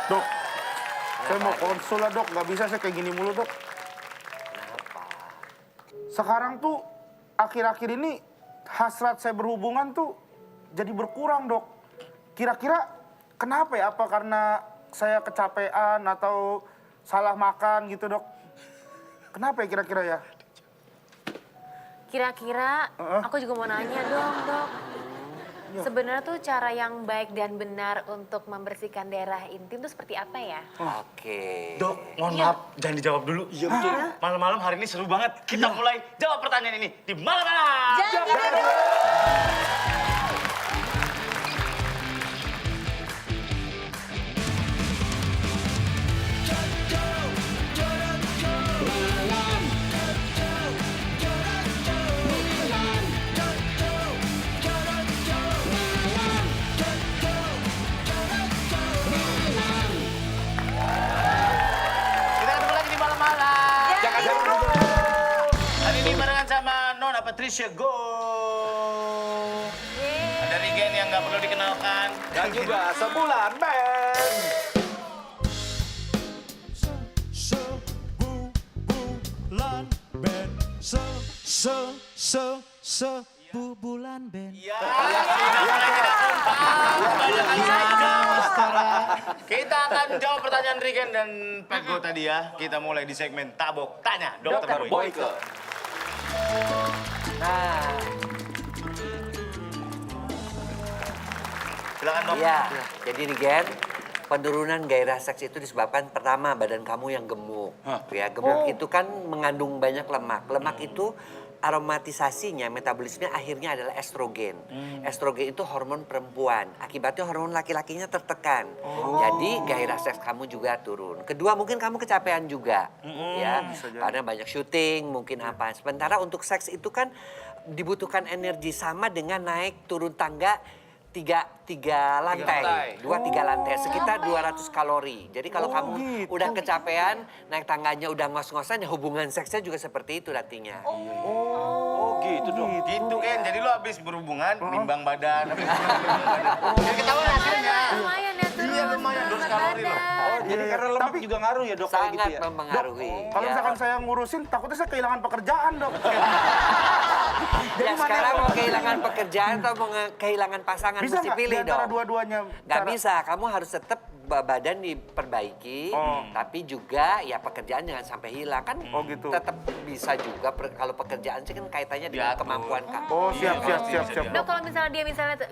Dok, saya mau konsul lah dok, nggak bisa saya kayak gini mulu dok. Kenapa? Sekarang tuh akhir-akhir ini hasrat saya berhubungan tuh jadi berkurang dok. Kira-kira kenapa ya? Apa karena saya kecapean atau salah makan gitu dok? Kenapa ya kira-kira ya? Kira-kira aku juga mau nanya dong, Dok. Sebenarnya tuh cara yang baik dan benar untuk membersihkan daerah intim tuh seperti apa ya? Oke. Dok, mohon maaf, jangan dijawab dulu. Iya betul. Malam-malam hari ini seru banget. Kita mulai jawab pertanyaan ini di malam-malam. Kita ketemu lagi di malam-malam. Jangan dulu. Hari ini barengan sama Nona Patricia Go. Ada Regen yang nggak perlu dikenalkan. Dan juga sebulan band. Sebulan band, sebulan band. Ya. Kita akan jawab pertanyaan Regen dan Pego tadi ya. Kita mulai di segmen Tabok Tanya Dokter Boy. Boyke. Nah, Silakan dok. iya. Jadi Rigen, penurunan gairah seks itu disebabkan pertama badan kamu yang gemuk. Ya, gemuk itu kan mengandung banyak lemak. Lemak itu aromatisasinya, metabolismenya akhirnya adalah estrogen. Estrogen itu hormon perempuan. Akibatnya hormon laki-lakinya tertekan. Jadi gairah seks kamu juga turun. Kedua mungkin kamu kecapean juga, ya, karena banyak syuting, mungkin apa. Sementara untuk seks itu kan dibutuhkan energi sama dengan naik turun tangga tiga lantai, 2-3 lantai, sekitar 200 kalori. Jadi kalau kamu udah kecapean, naik tangganya udah ngos-ngosan, ya hubungan seksnya juga seperti itu nantinya. Oh gitu dong. Gitu kan, jadi lo habis berhubungan, nimbang badan. Biar ketahuan hasilnya. Lumayan ya turun. Iya, lumayan, 200 kalori loh. Oh, jadi karena lemak juga ngaruh ya dok kayak gitu Sangat ya? mempengaruhi. Kalau ya. misalkan saya ngurusin, takutnya saya kehilangan pekerjaan dok. Ya sekarang mau kehilangan pekerjaan atau mau kehilangan pasangan Bisa mesti nggak pilih di antara dong. dua-duanya? Nggak cara- bisa, kamu harus tetap badan diperbaiki, tapi juga ya pekerjaan jangan sampai hilang kan. Oh, gitu. Tetap bisa juga kalau pekerjaan sih kan kaitannya dengan Diatur. kemampuan kamu. Oh siap Iya, siap bisa siap jadi. dok. Dok, kalau misalnya dia tetap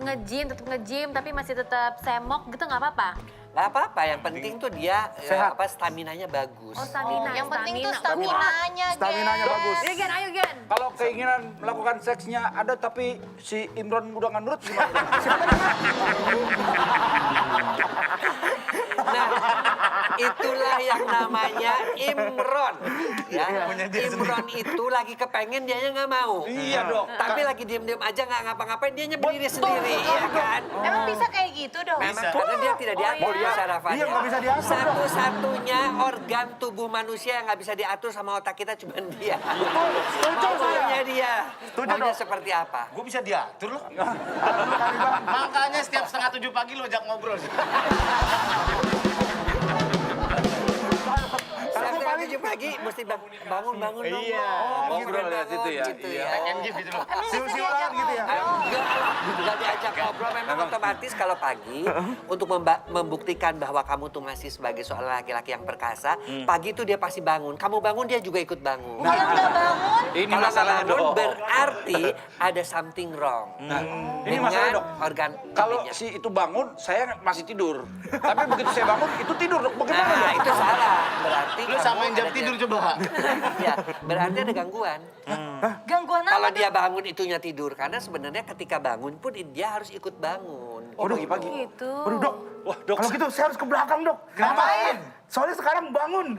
nge-gym tapi masih tetap semok gitu nggak apa-apa? Nggak apa-apa, yang penting tuh dia Sehat. staminanya bagus. Oh, stamina. Yang penting tuh stamina. stamina-nya, Staminanya bagus. Ayo Gen, ayo Gen. Kalau keinginan melakukan seksnya ada tapi si Imron udah nggak nurut gimana? Nah, itulah yang namanya Imron. Ya, Punya dia Imron itu lagi kepengen dianya nggak mau. Iya dok. Tapi lagi diem-diem aja nggak ngapa-ngapain, dianya berdiri sendiri, ya kan? Emang bisa kayak gitu dong? Memang karena dia tidak diatur secara Fadil. Iya, nggak bisa diatur, Dok. Satu-satunya organ tubuh manusia yang nggak bisa diatur sama otak kita cuma dia. Maunya dia. Maunya seperti apa? Gue bisa diatur loh. Makanya setiap setengah 7 pagi lo ajak ngobrol. Setengah 7 pagi mesti bangun-bangun dong. Iya. Ngobrol ya situ ya. Gitu Iya. ya. Pengen gitu loh. Siul-siulan gitu ya. Enggak diajak ngobrol, memang otomatis kalau pagi untuk membuktikan bahwa kamu tuh masih sebagai seorang laki-laki yang perkasa, pagi itu dia pasti bangun. Kamu bangun, dia juga ikut bangun. Kalau nggak bangun, Ini Kalau masalahnya bangun dok. berarti ada something wrong. Ini masalahnya dok. Organ Kalau intinya. si itu bangun, saya masih tidur. Tapi begitu saya bangun, itu tidur dok. Bagaimana Nah, dok? itu salah. Berarti Lu kamu samain jam ada tidur dia- coba. Ya, berarti ada gangguan. gangguan Kalau apa? dia bangun itunya tidur, karena sebenarnya ketika bangun pun dia harus ikut bangun. Oh pagi-pagi. Gitu. Waduh dok, Wah dok. kalau gitu saya harus ke belakang dok. Ngapain? Soalnya sekarang bangun.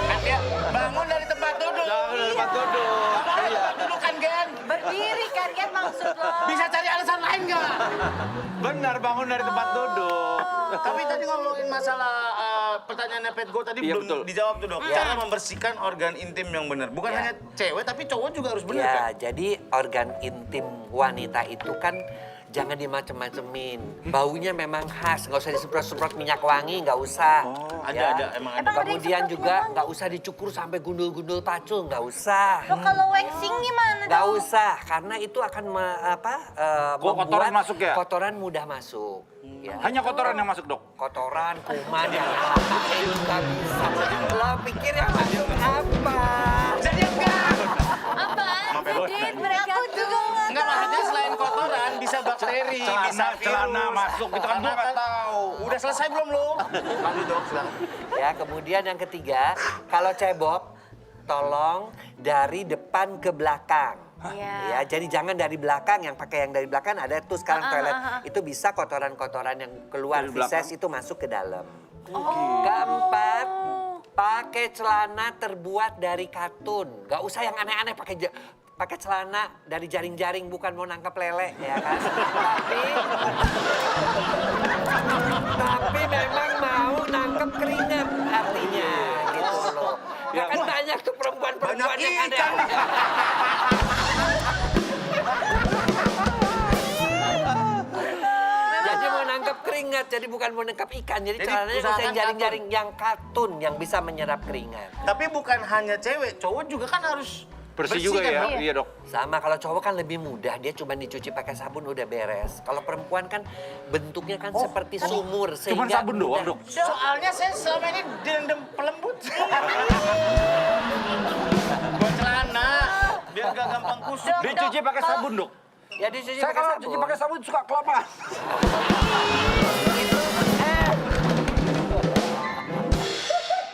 Kan dia bangun dari tempat duduk. Jangan dari tempat duduk. Iya. Duduk kan, Gen? Berdiri kan maksud lo? Bisa cari alasan lain nggak? Benar bangun dari tempat duduk. Tapi tadi ngomongin masalah pertanyaannya Petgo tadi Iya, belum betul. dijawab tuh dok. Cara membersihkan organ intim yang benar. Bukan hanya cewek tapi cowok juga harus benar kan? Ya, jadi organ intim wanita itu kan jangan dimacem-macemin. Baunya memang khas, nggak usah disemprot-semprot minyak wangi, nggak usah. Ada, emang ada. Emang ada yang Kemudian semprot juga minyak wangi? nggak usah dicukur sampai gundul-gundul pacul, nggak usah. Loh, kalau waxing gimana Nggak dong? usah, karena itu akan Kotoran membuat masuk ya? kotoran mudah masuk. Ya. Hanya kotoran yang masuk, Dok. Kotoran, kuman, yang lain nggak bisa. Lo pikir yang masuk apa? Jadi enggak. Apa? Jadi mereka Aku juga nggak Enggak, maksudnya selain kotoran bisa bakteri, bisa virus. celana masuk, gitu kan gua nggak tahu. Udah selesai belum lu? Lanjut dok, silakan. Ya, kemudian yang ketiga, kalau cebok, tolong dari depan ke belakang. Iya. Ya, jadi jangan dari belakang, yang pakai yang dari belakang ada tuh sekarang toilet. Itu bisa kotoran-kotoran yang keluar Dari belakang? feses itu masuk ke dalam. Keempat, pakai celana terbuat dari katun. Gak usah yang aneh-aneh pakai celana dari jaring-jaring, bukan mau nangkap lele ya kan. Tapi memang mau nangkep keringat artinya gitu loh. Ya kan banyak tuh perempuan-perempuan yang aneh-aneh. Jadi mau nangkep keringat, jadi bukan mau nangkep ikan. Jadi Jadi celananya usahakan bisa yang jaring-jaring yang katun yang bisa menyerap keringat. Tapi bukan hanya cewek, cowok juga kan harus Bersih juga kan, ya? Dok? Iya, Dok. Sama kalau cowok kan lebih mudah, dia cuma dicuci pakai sabun udah beres. Kalau perempuan kan bentuknya kan seperti sumur Cuman sehingga sabun doang, Dok. Soalnya saya selama ini direndam pelembut. Buat celana, biar gak gampang kusut. Dicuci pakai sabun, Dok. Ya dicuci Saya pakai kalau sabun. cuci pakai sabun suka kelamaan.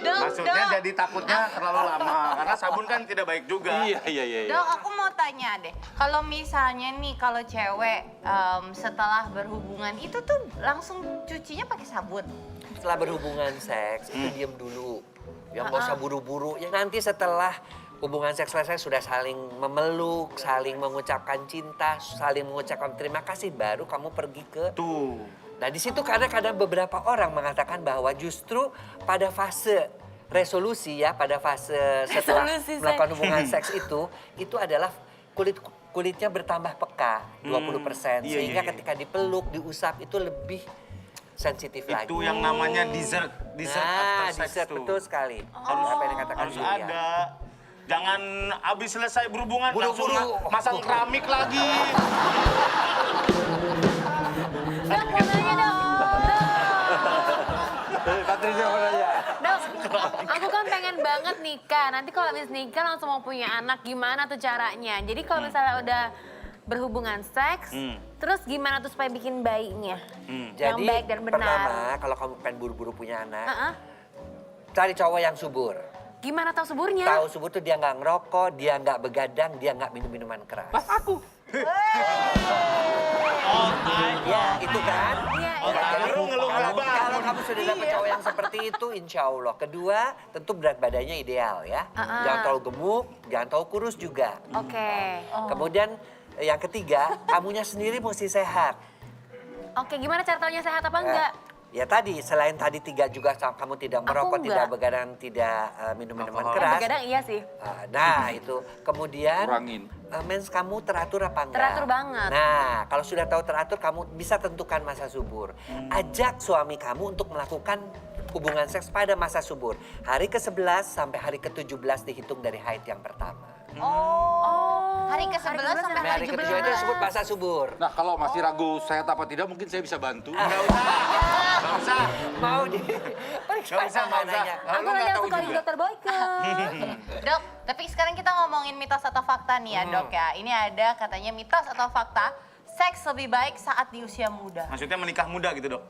Maksudnya jadi takutnya terlalu lama, karena sabun kan tidak baik juga. Iya. Dok, aku mau tanya deh. Kalau misalnya nih, kalau cewek setelah berhubungan itu tuh langsung cucinya pakai sabun. Setelah berhubungan seks itu diem dulu. Ya nggak usah buru-buru. Ya nanti setelah hubungan seks selesai sudah saling memeluk, saling mengucapkan cinta, saling mengucapkan terima kasih, baru kamu pergi ke. Tuh. Nah di situ kadang-kadang beberapa orang mengatakan bahwa justru pada fase resolusi ya, pada fase setelah Resolusi melakukan seks. hubungan seks itu adalah kulitnya bertambah peka 20%. Iya, Sehingga iya. ketika dipeluk, diusap itu lebih sensitif lagi. Itu yang namanya dessert Nah, after sex dessert tuh. betul sekali. Harus, Apa yang dikatakan harus Julia. ada. Jangan abis selesai berhubungan langsung Buru-buru. masang keramik lagi. Dok, mau nanya dong. Patricia mau nanya. Dok, aku kan pengen banget nikah. Nanti kalau habis nikah langsung mau punya anak, gimana tuh caranya? Jadi kalau misalnya udah berhubungan seks, terus gimana tuh supaya bikin bayinya? Yang Jadi baik dan benar. pertama kalau kamu pengen buru-buru punya anak, Heeh. cari cowok yang subur. Gimana tahu suburnya? Tahu subur tuh dia nggak ngerokok, dia nggak begadang, dia nggak minum minuman keras. Ya itu kan. Iya, Ya, iya. jadi Ngeluh kalau kamu sudah dapat cowok yang seperti itu, insya Allah. Kedua, tentu berat badannya ideal ya. Jangan terlalu gemuk, jangan terlalu kurus juga. Oke. Kemudian yang ketiga, kamunya sendiri mesti sehat. Oke, gimana cara taunya sehat apa enggak? Ya tadi, selain tadi tiga juga kamu tidak merokok, enggak. tidak begadang, tidak minum minuman Alkohol. keras. Begadang iya sih. Nah itu, kemudian Kurangin. mens kamu teratur apa enggak? Teratur banget. Nah kalau sudah tahu teratur, kamu bisa tentukan masa subur. Ajak suami kamu untuk melakukan hubungan seks pada masa subur. Hari ke-11 sampai hari ke-17 dihitung dari haid yang pertama. Oh, hari ke-11 sampai Sampai hari hari ke-17 ke-17. itu disebut masa subur. Nah, kalau masih ragu sehat apa tidak, mungkin saya bisa bantu. Gak usah. Mau di periksa Nggak usah, sama nggak usah. nanya. Aku Lu nanya nggak tahu langsung ke juga. dokter Boyke. Dok, tapi sekarang kita ngomongin mitos atau fakta nih ya dok ya. Ini ada katanya mitos atau fakta, seks lebih baik saat di usia muda. Maksudnya menikah muda gitu dok?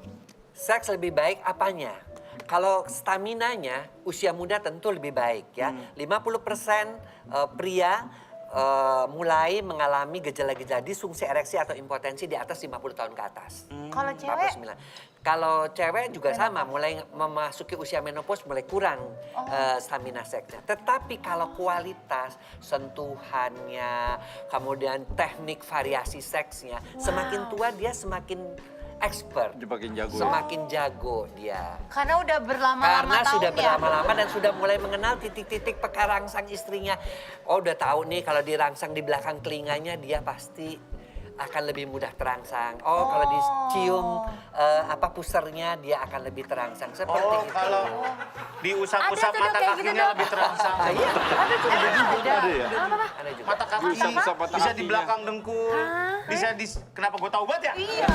Seks lebih baik apanya? Kalau staminanya usia muda tentu lebih baik ya. 50% pria mulai mengalami gejala-gejala disfungsi ereksi atau impotensi di atas 50 tahun ke atas. Kalau cewek, 49. Kalau cewek juga sama, mulai memasuki usia menopause mulai kurang stamina seksnya. Tetapi kalau kualitas sentuhannya, kemudian teknik variasi seksnya, semakin tua dia semakin expert. Dia makin jago ya. Semakin jago dia. karena udah berlama-lama Karena tahun sudah ya. berlama-lama dan sudah mulai mengenal titik-titik pekarangsang istrinya. Oh udah tahu nih kalau dirangsang di belakang telinganya dia pasti akan lebih mudah terangsang. Oh, kalau dicium pusernya dia akan lebih terangsang. Seperti Oh, itu. kalau diusap-usap Ada tuh, mata kayak gitu, kakinya Dok. lebih terangsang. Iya, Ada juga. Ada ya? Apa? ada juga. Mata kaki Diusap-usap mata bisa di kakinya. belakang dengkul, bisa di... Kenapa gue tahu banget ya? Iya.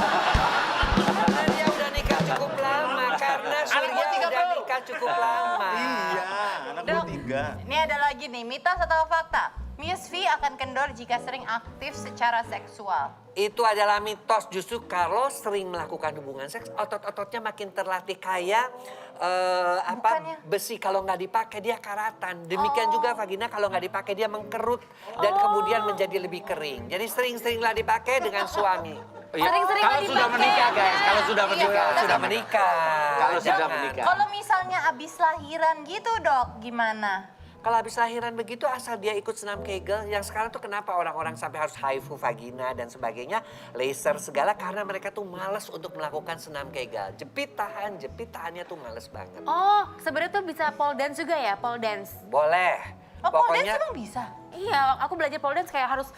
Karena dia udah nikah cukup lama. Karena Surya gua tiga, udah Bro. nikah cukup lama. Iya, anak gue Dok, 3. ini ada lagi nih, mitos atau fakta? Miss V akan kendor jika sering aktif secara seksual. Itu adalah mitos. Justru kalau sering melakukan hubungan seks, otot-ototnya makin terlatih kayak Bukannya? besi. Kalau nggak dipakai dia karatan. Demikian juga vagina kalau nggak dipakai dia mengkerut dan kemudian menjadi lebih kering. Jadi sering-seringlah dipakai dengan suami. Sering-sering Kalau sudah dipakai. menikah guys, kalau sudah menikah. Sudah menikah. Kalau sudah Jangan. menikah. Kalau misalnya abis lahiran gitu dok, gimana? Kalau habis lahiran begitu asal dia ikut senam Kegel, yang sekarang tuh kenapa orang-orang sampai harus HIFU vagina dan sebagainya, laser segala karena mereka tuh males untuk melakukan senam Kegel. Jepit tahannya tuh males banget. Oh, sebenarnya tuh bisa pole dance juga ya, pole dance. Boleh. Oh, pole dance emang bisa? Iya, aku belajar pole dance kayak harus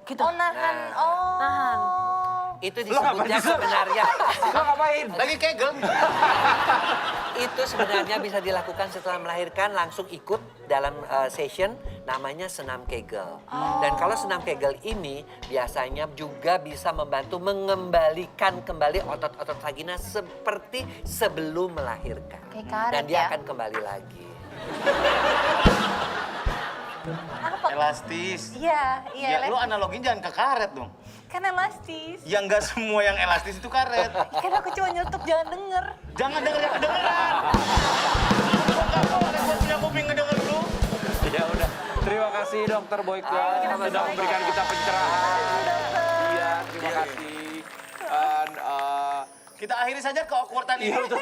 gitu. Oh, nahan. Nah. Oh. Nahan. Itu disebutnya sebenarnya Lo ngapain? Lagi kegel. itu sebenarnya bisa dilakukan setelah melahirkan langsung ikut dalam session namanya senam Kegel. Dan kalau senam Kegel ini biasanya juga bisa membantu mengembalikan kembali otot-otot vagina seperti sebelum melahirkan. Kayak karet Dan dia ya? akan kembali lagi. Apa? Elastis. Iya, iya. Ya, lu analogin jangan ke karet dong. Kan elastis. Yang nggak semua yang elastis itu karet. Kan aku cuma nyeletuk, jangan denger. Jangan denger yang kedengeran. Gua nggak boleh, gua punya kuping ngedenger lu. Ya udah. Terima kasih Dokter Boyke sudah memberikan kita pencerahan. Iya, terima kasih. Dan Kita akhiri saja keawkwardan ini. Iya, betul.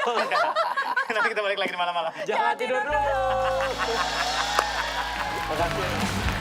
Nanti kita balik lagi di malam-malam. jangan tidur dulu. Terima kasih.